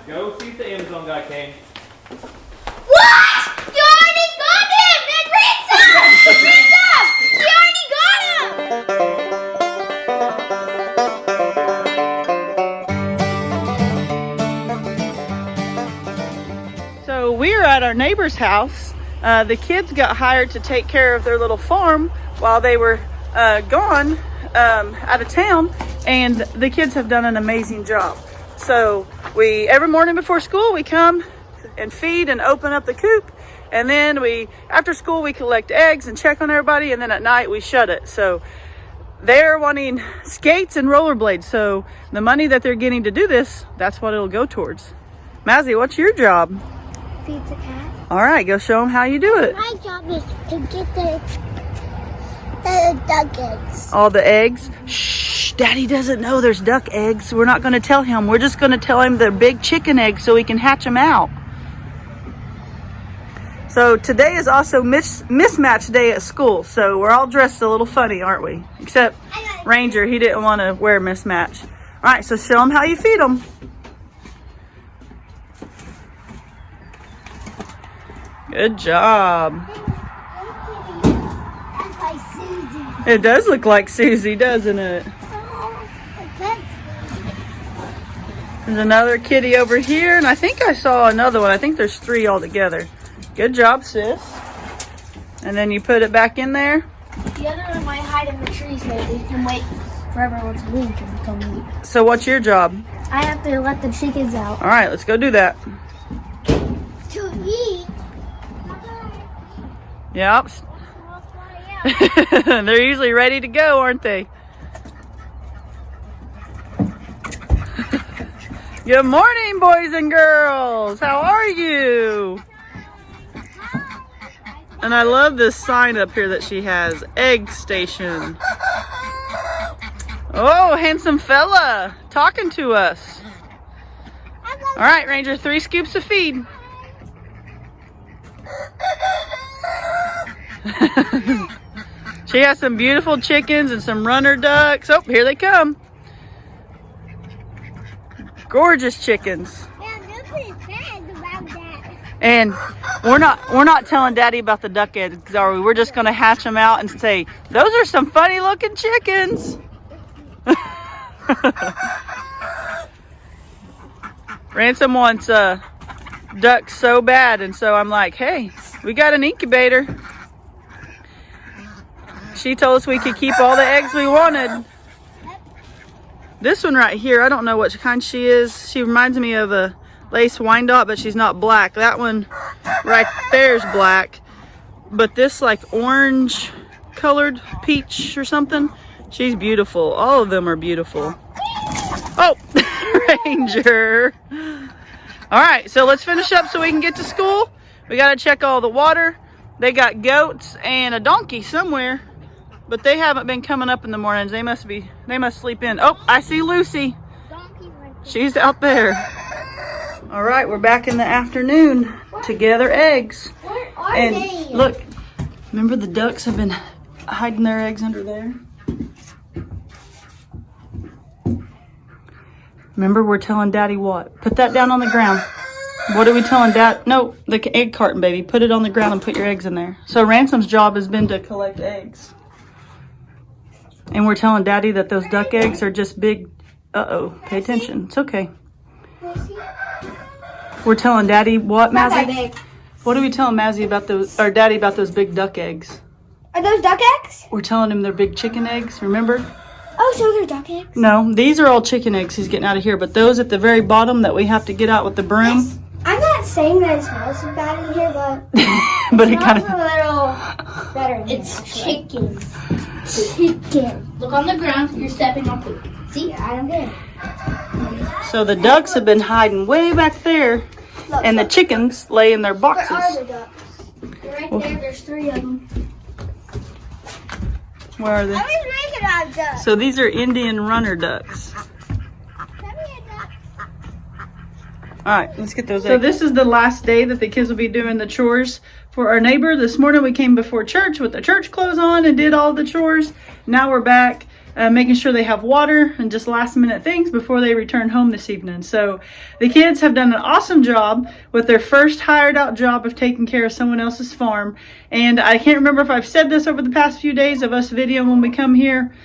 Go see if the Amazon guy came. What? You already got him! Then ransom! Ransom! You already got him! So we're at our neighbor's house. The kids got hired to take care of their little farm while they were gone out of town, and the kids have done an amazing job. So every morning before school we come and feed and open up the coop, and then after school we collect eggs and check on everybody, and then at night we shut it. So they're wanting skates and rollerblades, so the money that they're getting to do this, that's what it'll go towards. Mazzy, what's your job? Feed the cat. All right, go show them how you do it. My job is to get the duck eggs. All the eggs? Shh, Daddy doesn't know there's duck eggs. We're not going to tell him. We're just going to tell him they're big chicken eggs so he can hatch them out. So today is also mismatch day at school. So we're all dressed a little funny, aren't we? Except Ranger, he didn't want to wear mismatch. All right, so show them how you feed them. Good job. It does look like Susie, doesn't it? There's another kitty over here, and I think I saw another one. I think there's 3 altogether. Good job, sis. And then you put it back in there. The other one might hide in the trees maybe and wait for everyone to leave and come eat. So what's your job? I have to let the chickens out. All right, let's go do that. To eat? Yep. They're usually ready to go, aren't they? Good morning, boys and girls. How are you? And I love this sign up here that she has. Egg station. Oh, handsome fella talking to us. All right, Ranger, 3 scoops of feed. She has some beautiful chickens and some runner ducks. Oh, here they come. Gorgeous chickens. Yeah, nobody's mad about that. And we're not telling Daddy about the duck eggs, are we? We're just gonna hatch them out and say, those are some funny looking chickens. Ransom wants ducks so bad, and so I'm like, hey, we got an incubator. She told us we could keep all the eggs we wanted. This one right here, I don't know what kind she is. She reminds me of a lace Wyandotte, but she's not black. That one right there is black. But this like orange colored peach or something, she's beautiful. All of them are beautiful. Oh, Ranger. All right, so let's finish up so we can get to school. We got to check all the water. They got goats and a donkey somewhere, but they haven't been coming up in the mornings. They must sleep in. Oh, I see Lucy. She's out there. All right, we're back in the afternoon to gather eggs. Where are And they? look, remember the ducks have been hiding their eggs under there? Remember, we're telling Daddy what? Put that down on the ground. What are we telling Dad? No, the egg carton, baby. Put it on the ground and put your eggs in there. So Ransom's job has been to collect eggs. And we're telling Daddy that those duck eggs are just big. Uh-oh, pay attention. It's okay. We're telling Daddy what, Not that Mazzy? big. What are we telling Mazzy about those, or Daddy about those big duck eggs? Are those duck eggs? We're telling him they're big chicken eggs, remember? Oh, so they're duck eggs? No, these are all chicken eggs he's getting out of here, but those at the very bottom that we have to get out with the broom. I'm not saying that it smells so bad in here, but But it smells kind of... a little better in It's here. chicken. Chicken. Look on the ground. You're stepping on poop. See? Yeah, I don't get it. So the ducks have been hiding way back there, Look, and the look. chickens lay in their Where are boxes. the ducks? They're right there. There's 3 of them. Where are they? Let me make it out of ducks. So these are Indian runner ducks. Let me a duck. All right, let's get those. So this is the last day that the kids will be doing the chores for our neighbor. This morning we came before church with the church clothes on and did all the chores. Now we're back making sure they have water and just last minute things before they return home this evening. So the kids have done an awesome job with their first hired out job of taking care of someone else's farm. And I can't remember if I've said this over the past few days of us videoing when we come here,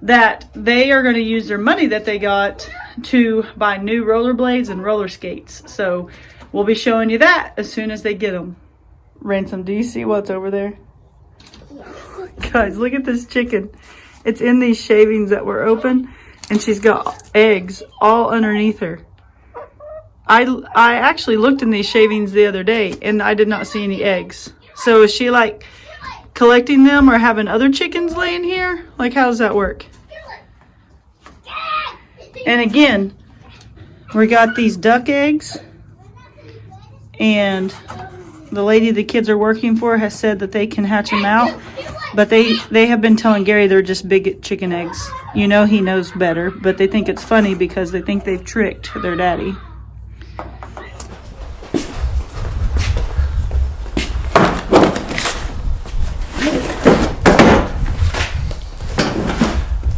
that they are going to use their money that they got to buy new rollerblades and roller skates. So we'll be showing you that as soon as they get them. Ransom, do you see what's over there? Guys, look at this chicken. It's in these shavings that were open, and she's got eggs all underneath her. I actually looked in these shavings the other day, and I did not see any eggs. So is she like collecting them or having other chickens laying here? Like, how does that work? And again, we got these duck eggs, and the lady the kids are working for has said that they can hatch them out, but they have been telling Gary they're just big chicken eggs. You know he knows better, but they think it's funny because they think they've tricked their daddy.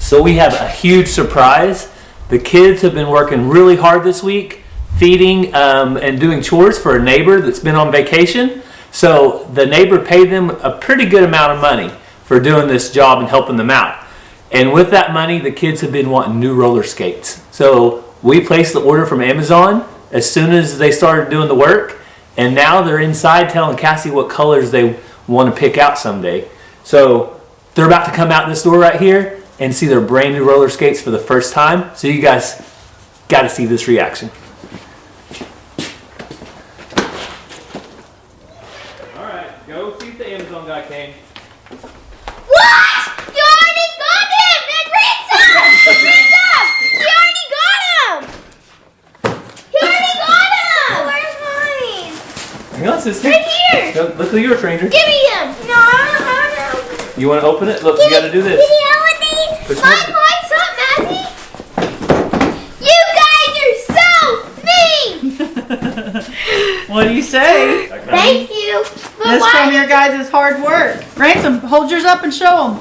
So we have a huge surprise. The kids have been working really hard this week, feeding and doing chores for a neighbor that's been on vacation. So the neighbor paid them a pretty good amount of money for doing this job and helping them out. And with that money, the kids have been wanting new roller skates. So we placed the order from Amazon as soon as they started doing the work. And now they're inside telling Cassie what colors they want to pick out someday. So they're about to come out this door right here and see their brand new roller skates for the first time. So you guys got to see this reaction. All right, go see if the Amazon guy came. What? You already got him! Then Ransom! Ransom! You already got him! You already got him! Where's mine? Hang on, sister. Right here! Go, look who you're, stranger. Give me him! No, I don't know. You want to open it? Look, you got to do this. Give me all of these! Push Mine it. points up, Mazzy! You guys are so mean! What do you say? Thank you. But This why? from your guys' hard work. Ransom, hold yours up and show them.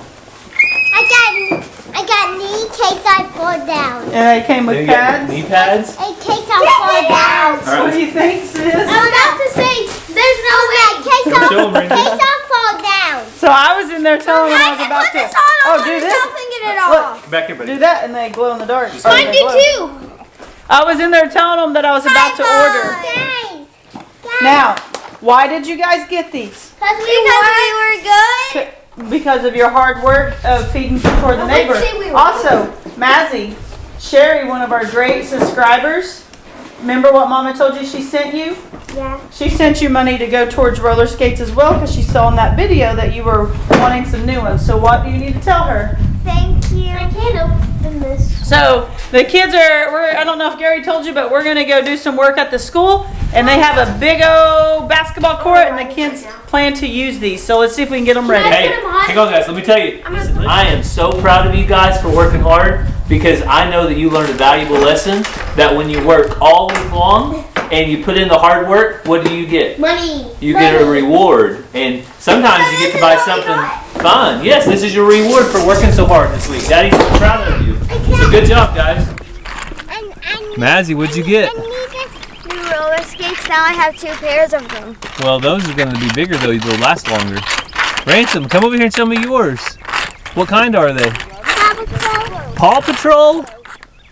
I got knee case I fall down. And they came with You got pads. knee pads? In case I fall down. All right, What do you think, sis? I was about to say, there's no way. Come show 'em, Randy. Case I fall down. So I was in there telling them I was about to. Oh, do this. Get it Look, Back here, buddy. do that, and they glow in the dark. Or Mine they do glow. too. I was in there telling them that I was about to order. Guys. Now, why did you guys get these? Because we were good. Because of your hard work of feeding for the neighbor. say we were Also, Mazzy, Sherry, one of our great subscribers. Remember what Mama told you she sent you? Yeah. She sent you money to go towards roller skates as well because she saw in that video that you were wanting some new ones. So what do you need to tell her? Thank you. I can't open this. So the kids I don't know if Gary told you, but we're going to go do some work at the school. And they have a big old basketball court and the kids plan to use these. So let's see if we can get them ready. Hey, hang on, guys. Let me tell you. I am so proud of you guys for working hard because I know that you learned a valuable lesson that when you work all week long and you put in the hard work, what do you get? Money. You get a reward. And sometimes you get to buy something fun. Yes, this is your reward for working so hard this week. Daddy's so proud of you. So good job, guys. Mazzy, what'd you get? New roller skates. Now I have 2 pairs of them. Well, those are going to be bigger, though. They'll last longer. Ransom, come over here and show me yours. What kind are they? Paw Patrol?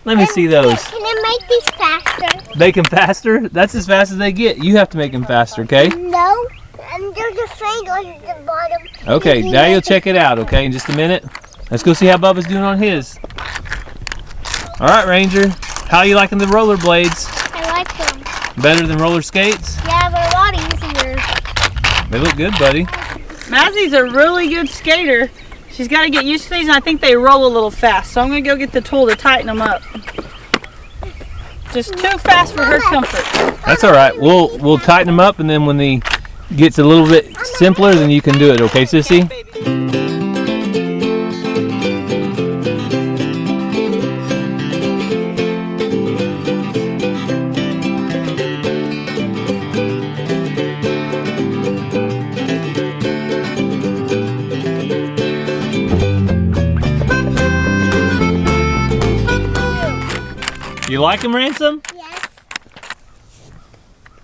Let me see those. Can I make these faster? Make them faster? That's as fast as they get. You have to make them faster, okay? No. And there's a triangle at the bottom. Okay, now you'll check it out, okay, in just a minute. Let's go see how Bubba's doing on his. All right, Ranger. How are you liking the roller blades? I like them. Better than roller skates? Yeah, they're a lot easier. They look good, buddy. Mazzy's a really good skater. She's got to get used to these, and I think they roll a little fast. So I'm going to go get the tool to tighten them up. Just too fast for her comfort. That's all right. We'll tighten them up, and then when he gets a little bit simpler, then you can do it, okay, sissy? You like them, Ransom? Yes.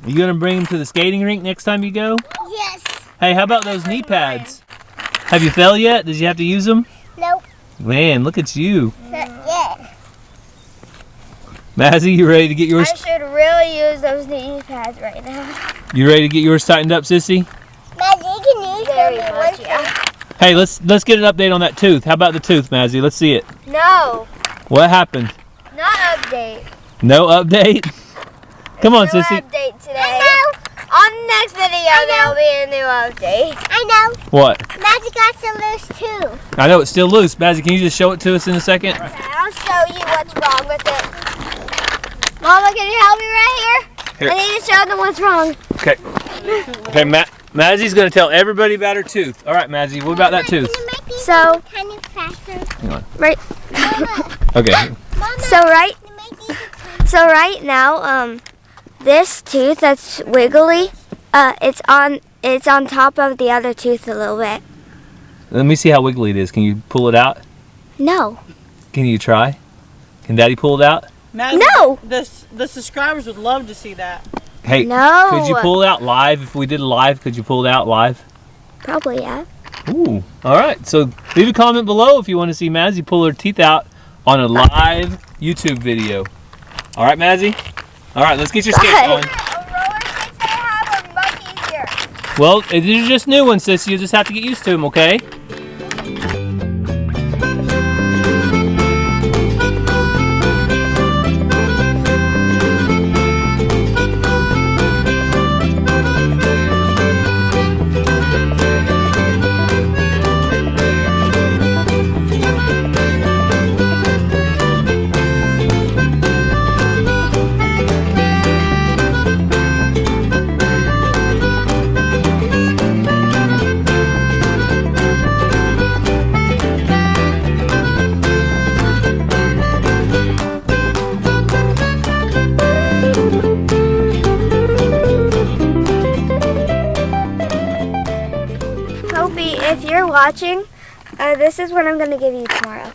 You gonna bring them to the skating rink next time you go? Yes. Hey, how about those knee pads? Have you fell yet? Did you have to use them? Nope. Man, look at you. Not yet. Mazzy, you ready to get yours? I should really use those knee pads right now. You ready to get yours tightened up, Sissy? Mazzy, you can use very much, yeah. Hey, let's get an update on that tooth. How about the tooth, Mazzy? Let's see it. No, What happened? not update. No update? Come on, No Sissy. update today. On the next video, there'll be a new update. I know. What? Mazzy got some loose too. I know it's still loose. Mazzy, can you just show it to us in a second? Okay, I'll show you what's wrong with it. Mama, can you help me right here? Here. I need to show them what's wrong. Okay. Okay, Mazzy's gonna tell everybody about her tooth. All right, Mazzy, what about that tooth? So, Hang on. right. Okay. So right now, this tooth that's wiggly, it's on top of the other tooth a little bit. Let me see how wiggly it is. Can you pull it out? No. Can you try? Can Daddy pull it out? Mazzy, No! The subscribers would love to see that. Hey, No. could you pull it out live? If we did a live, could you pull it out live? Probably, yeah. Ooh. All right. So leave a comment below if you want to see Mazzy pull her teeth out on a live YouTube video. All right, Mazzy? All right, let's get your skates on. Well, these are just new ones, sis. You just have to get used to them, okay? If you're watching, this is what I'm gonna give you tomorrow.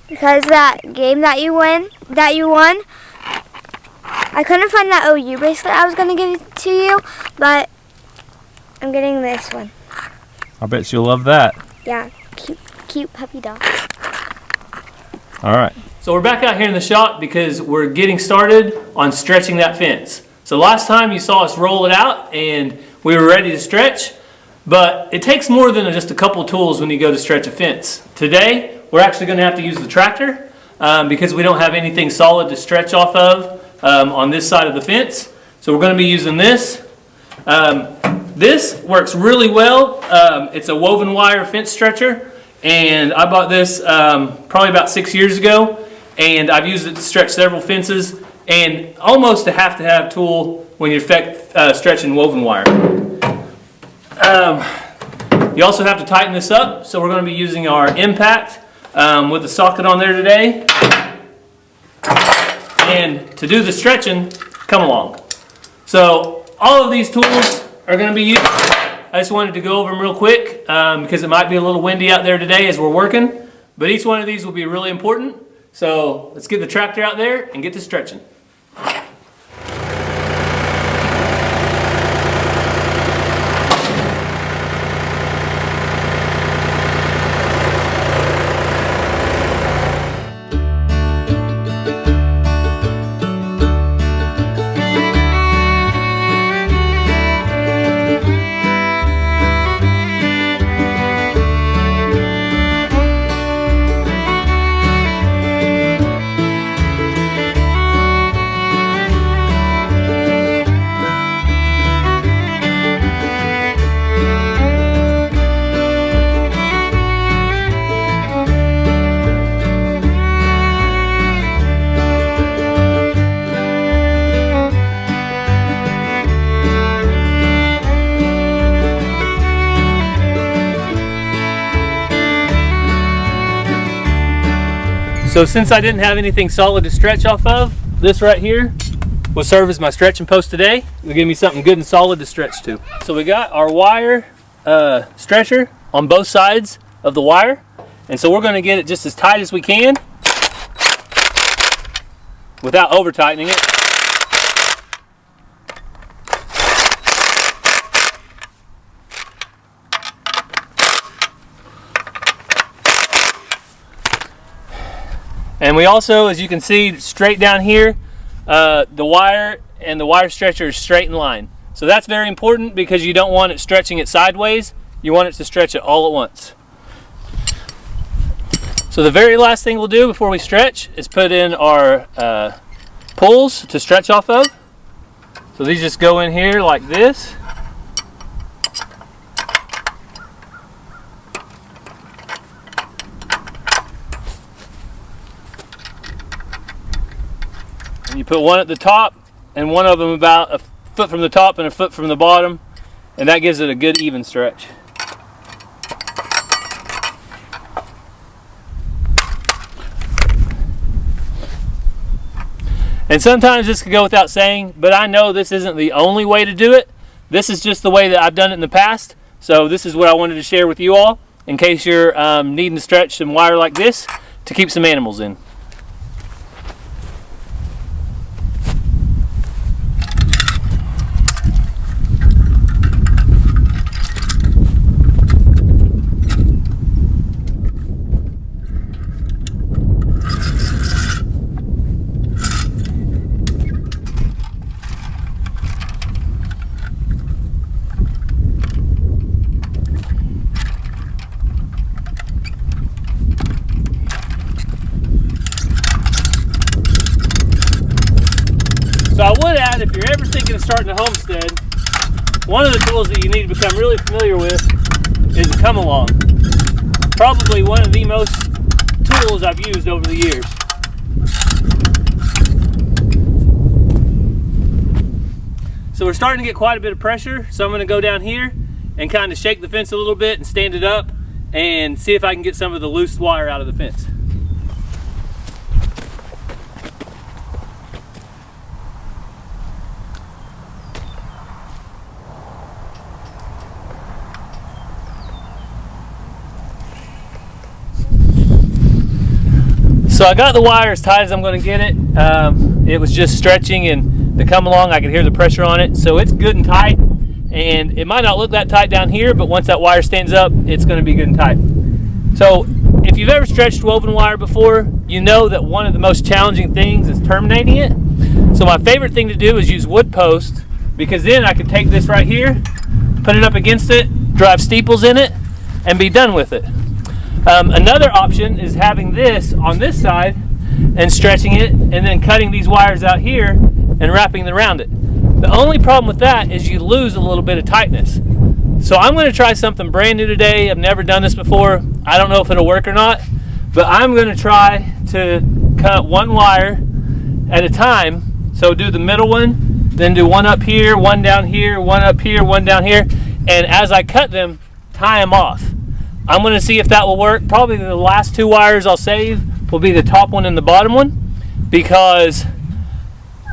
Because that game that you won, I couldn't find that OU bracelet I was gonna give it to you, but I'm getting this one. I bet you'll love that. Yeah, cute puppy dog. All right. So we're back out here in the shop because we're getting started on stretching that fence. So last time you saw us roll it out and we were ready to stretch. But it takes more than just a couple tools when you go to stretch a fence. Today, we're actually going to have to use the tractor because we don't have anything solid to stretch off of on this side of the fence. So we're going to be using this. This works really well. It's a woven wire fence stretcher, and I bought this probably about 6 years ago, and I've used it to stretch several fences, and almost a have-to-have tool when you're stretching woven wire. You also have to tighten this up, so we're going to be using our impact with the socket on there today. And to do the stretching, come along. So all of these tools are going to be used. I just wanted to go over them real quick because it might be a little windy out there today as we're working, but each one of these will be really important. So let's get the tractor out there and get to stretching. So since I didn't have anything solid to stretch off of, this right here will serve as my stretching post today. It'll give me something good and solid to stretch to. So we got our wire stretcher on both sides of the wire. And so we're going to get it just as tight as we can. without over tightening it. And we also, as you can see, straight down here, the wire and the wire stretcher is straight in line. So that's very important because you don't want it stretching it sideways. You want it to stretch it all at once. So the very last thing we'll do before we stretch is put in our pulls to stretch off of. So these just go in here like this. You put one at the top and one of them about a foot from the top and a foot from the bottom, and that gives it a good even stretch. And sometimes this could go without saying, but I know this isn't the only way to do it. This is just the way that I've done it in the past. So this is what I wanted to share with you all in case you're needing to stretch some wire like this to keep some animals in. So I would add, if you're ever thinking of starting a homestead, one of the tools that you need to become really familiar with is a come along. Probably one of the most tools I've used over the years. So we're starting to get quite a bit of pressure, so I'm going to go down here and kind of shake the fence a little bit and stand it up and see if I can get some of the loose wire out of the fence. So I got the wire as tight as I'm going to get it. It was just stretching, and to come along I could hear the pressure on it. So it's good and tight, and it might not look that tight down here, but once that wire stands up, it's going to be good and tight. So if you've ever stretched woven wire before, you know that one of the most challenging things is terminating it. So my favorite thing to do is use wood post, because then I can take this right here, put it up against it, drive steeples in it, and be done with it. Another option is having this on this side and stretching it and then cutting these wires out here and wrapping around it. The only problem with that is you lose a little bit of tightness. So I'm going to try something brand new today. I've never done this before. I don't know if it'll work or not, but I'm going to try to cut one wire at a time. So do the middle one, then do one up here, one down here, one up here, one down here, and as I cut them, tie them off. I'm going to see if that will work. Probably the last two wires I'll save will be the top one and the bottom one, because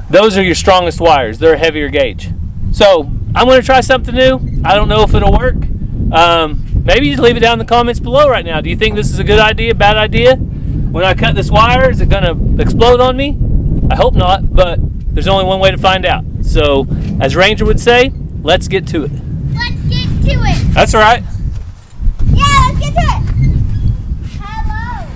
those are your strongest wires. They're a heavier gauge. So I'm going to try something new. I don't know if it'll work. Maybe just leave it down in the comments below right now. Do you think this is a good idea, bad idea? When I cut this wire, is it going to explode on me? I hope not, but there's only one way to find out. So as Ranger would say, let's get to it. Let's get to it. That's all right. Yeah, let's get to it. Hello.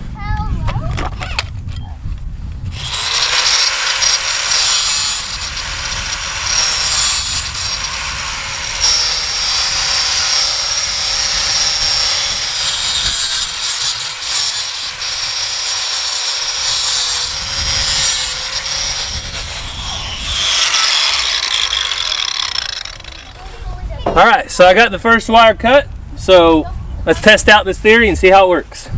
All right, so I got the first wire cut. So let's test out this theory and see how it works.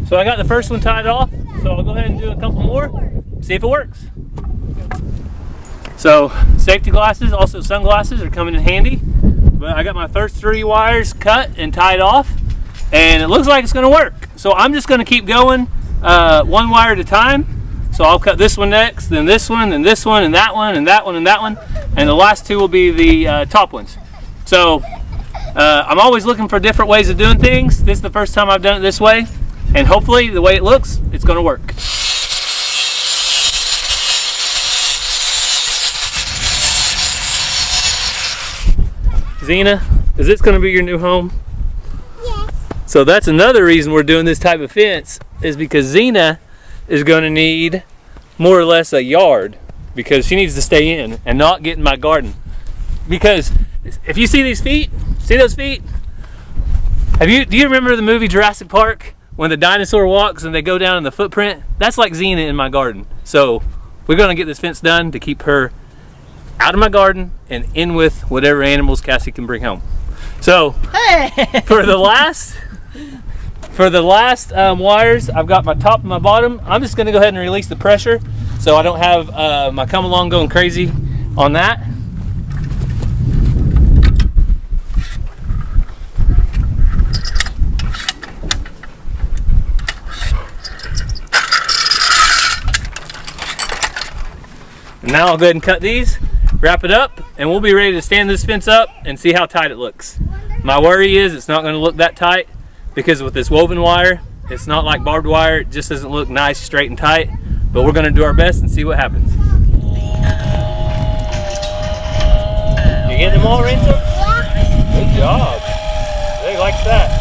So I got the first one tied off, so I'll go ahead and do a couple more, see if it works. So safety glasses, also sunglasses, are coming in handy. But I got my first 3 wires cut and tied off, and it looks like it's going to work. So I'm just going to keep going one wire at a time So I'll cut this one next, then this one, then this one, and that one, and that one, and that one. And the last two will be the top ones. So I'm always looking for different ways of doing things. This is the first time I've done it this way. And hopefully the way it looks, it's gonna work. Zena, is this gonna be your new home? Yes. So that's another reason we're doing this type of fence, is because Zena is gonna need more or less a yard, because she needs to stay in and not get in my garden. Because if you see these feet, see those feet? Do you remember the movie Jurassic Park? When the dinosaur walks and they go down in the footprint? That's like Xena in my garden. So we're gonna get this fence done to keep her out of my garden and in with whatever animals Cassie can bring home. So for the last wires, I've got my top and my bottom. I'm just gonna go ahead and release the pressure so I don't have my come along going crazy on that. Now I'll go ahead and cut these, wrap it up, and we'll be ready to stand this fence up and see how tight it looks. My worry is it's not going to look that tight because with this woven wire, it's not like barbed wire. It just doesn't look nice, straight and tight, but we're going to do our best and see what happens. You getting them all, Ransom? Good job. They likes that.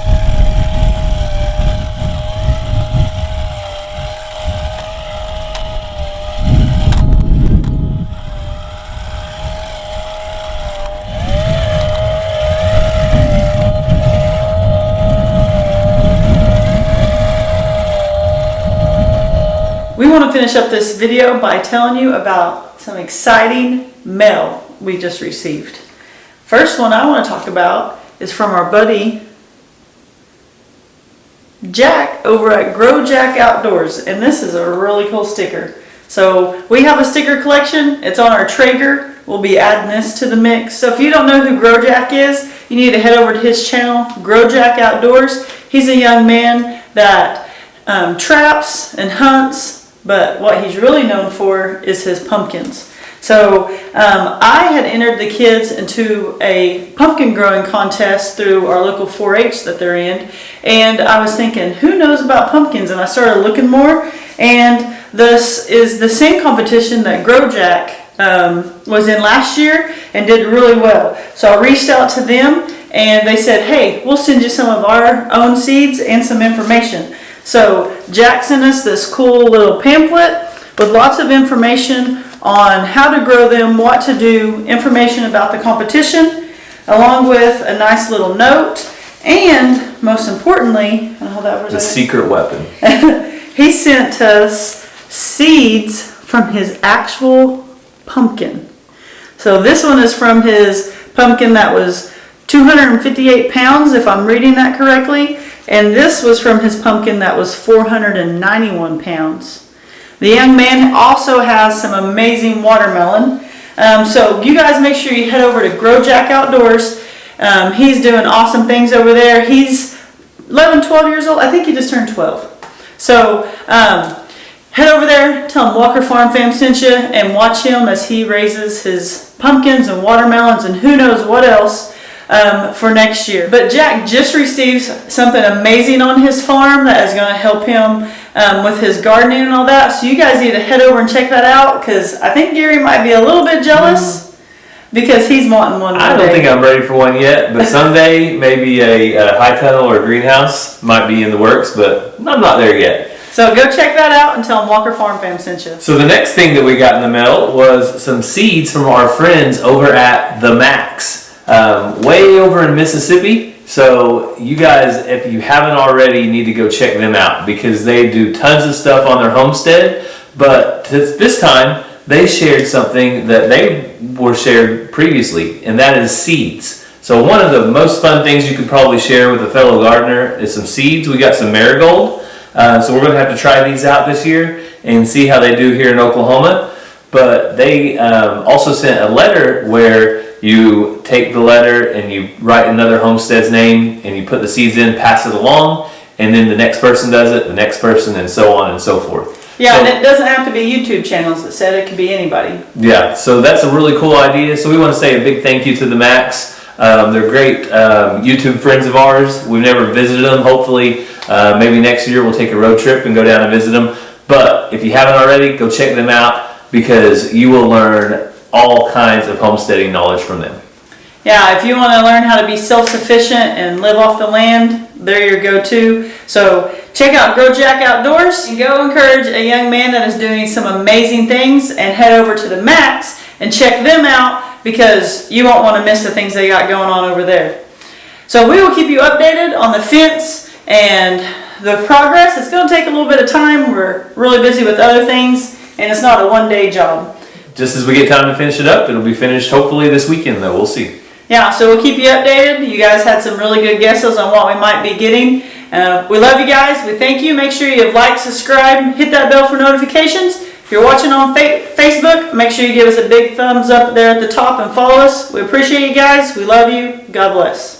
We want to finish up this video by telling you about some exciting mail we just received. First one I want to talk about is from our buddy Jack over at Grow Jack Outdoors, and this is a really cool sticker. So we have a sticker collection. It's on our Traeger. We'll be adding this to the mix. So if you don't know who Grow Jack is, you need to head over to his channel, Grow Jack Outdoors. He's a young man that traps and hunts, but what he's really known for is his pumpkins. So I had entered the kids into a pumpkin growing contest through our local 4-H that they're in, and I was thinking, who knows about pumpkins? And I started looking more, and this is the same competition that Grow Jack was in last year and did really well. So I reached out to them, and they said, hey, we'll send you some of our own seeds and some information. So Jack sent us this cool little pamphlet with lots of information on how to grow them, what to do, information about the competition, along with a nice little note, and most importantly, I don't know how that was. The secret weapon. He sent us seeds from his actual pumpkin. So this one is from his pumpkin that was 258 pounds, if I'm reading that correctly. And this was from his pumpkin that was 491 pounds. The young man also has some amazing watermelon. So you guys make sure you head over to Grow Jack Outdoors. He's doing awesome things over there. He's 11, 12 years old. I think he just turned 12. So head over there, tell him Walker Farm Fam sent you, and watch him as he raises his pumpkins and watermelons and who knows what else for next year. But Jack just received something amazing on his farm that is going to help him with his gardening and all that. So you guys need to head over and check that out, because I think Gary might be a little bit jealous because he's wanting one. I don't think I'm ready for one yet, but someday maybe a high tunnel or a greenhouse might be in the works, but I'm not there yet. So go check that out and tell them Walker Farm Fam sent you. So the next thing that we got in the mail was some seeds from our friends over at The Max. Way over in Mississippi. So you guys, if you haven't already, need to go check them out, because they do tons of stuff on their homestead. But this time they shared something that they were shared previously, and that is seeds. So one of the most fun things you could probably share with a fellow gardener is some seeds. We got some marigold. So we're going to have to try these out this year and see how they do here in Oklahoma. But they also sent a letter where you take the letter and you write another homestead's name and you put the seeds in, pass it along, and then the next person does it, the next person, and so on and so forth. Yeah, So- and it doesn't have to be YouTube channels. It said it could be anybody. Yeah, so that's a really cool idea. So we want to say a big thank you to the Macs. They're great YouTube friends of ours. We've never visited them. Hopefully, maybe next year we'll take a road trip and go down and visit them. But if you haven't already, go check them out because you will learn all kinds of homesteading knowledge from them. Yeah, if you want to learn how to be self-sufficient and live off the land, they're your go-to. So check out Grow Jack Outdoors and go encourage a young man that is doing some amazing things, and head over to the Macs and check them out because you won't want to miss the things they got going on over there. So we will keep you updated on the fence and the progress. It's going to take a little bit of time. We're really busy with other things, and it's not a one-day job. Just as we get time to finish it up, it'll be finished hopefully this weekend though. We'll see. Yeah, so we'll keep you updated. You guys had some really good guesses on what we might be getting. We love you guys. We thank you. Make sure you like, subscribe, hit that bell for notifications. If you're watching on Facebook, make sure you give us a big thumbs up there at the top and follow us. We appreciate you guys. We love you. God bless.